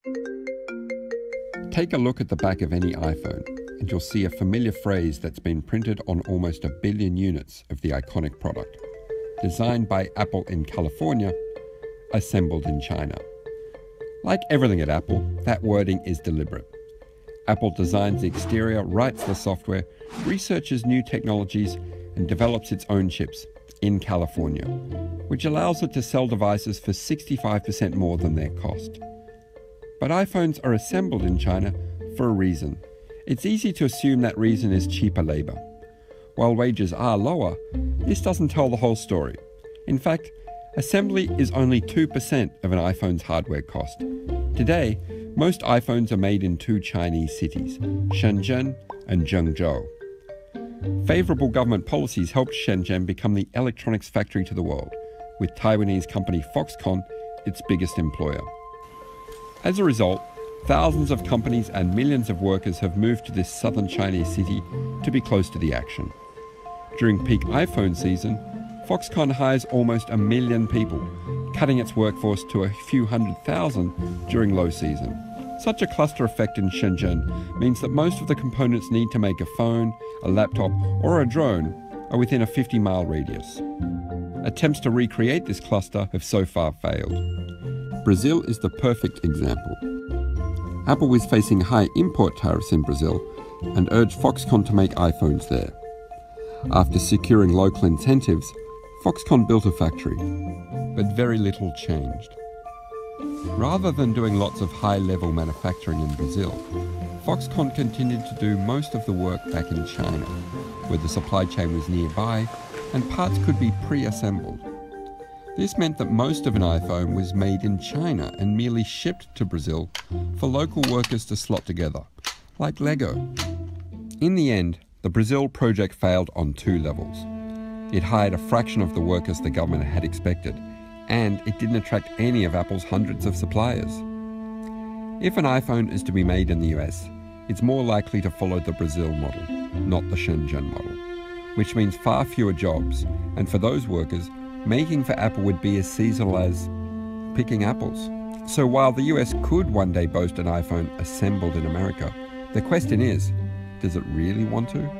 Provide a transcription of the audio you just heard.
Take a look at the back of any iPhone, and you'll see a familiar phrase that's been printed on almost 1 billion units of the iconic product. Designed by Apple in California, assembled in China. Like everything at Apple, that wording is deliberate. Apple designs the exterior, writes the software, researches new technologies, and develops its own chips in California, which allows it to sell devices for 65% more than their cost. But iPhones are assembled in China for a reason. It's easy to assume that reason is cheaper labor. While wages are lower, this doesn't tell the whole story. In fact, assembly is only 2% of an iPhone's hardware cost. Today, most iPhones are made in 2 Chinese cities, Shenzhen and Zhengzhou. Favorable government policies helped Shenzhen become the electronics factory to the world, with Taiwanese company Foxconn its biggest employer. As a result, thousands of companies and millions of workers have moved to this southern Chinese city to be close to the action. During peak iPhone season, Foxconn hires almost 1 million people, cutting its workforce to a few 100,000 during low season. Such a cluster effect in Shenzhen means that most of the components needed to make a phone, a laptop, or a drone are within a 50-mile radius. Attempts to recreate this cluster have so far failed. Brazil is the perfect example. Apple was facing high import tariffs in Brazil and urged Foxconn to make iPhones there. After securing local incentives, Foxconn built a factory, but very little changed. Rather than doing lots of high-level manufacturing in Brazil, Foxconn continued to do most of the work back in China, where the supply chain was nearby and parts could be pre-assembled. This meant that most of an iPhone was made in China and merely shipped to Brazil for local workers to slot together, like Lego. In the end, the Brazil project failed on 2 levels. It hired a fraction of the workers the government had expected, and it didn't attract any of Apple's hundreds of suppliers. If an iPhone is to be made in the US, it's more likely to follow the Brazil model, not the Shenzhen model, which means far fewer jobs, and for those workers, making for Apple would be as seasonal as picking apples. So while the US could one day boast an iPhone assembled in America, the question is, does it really want to?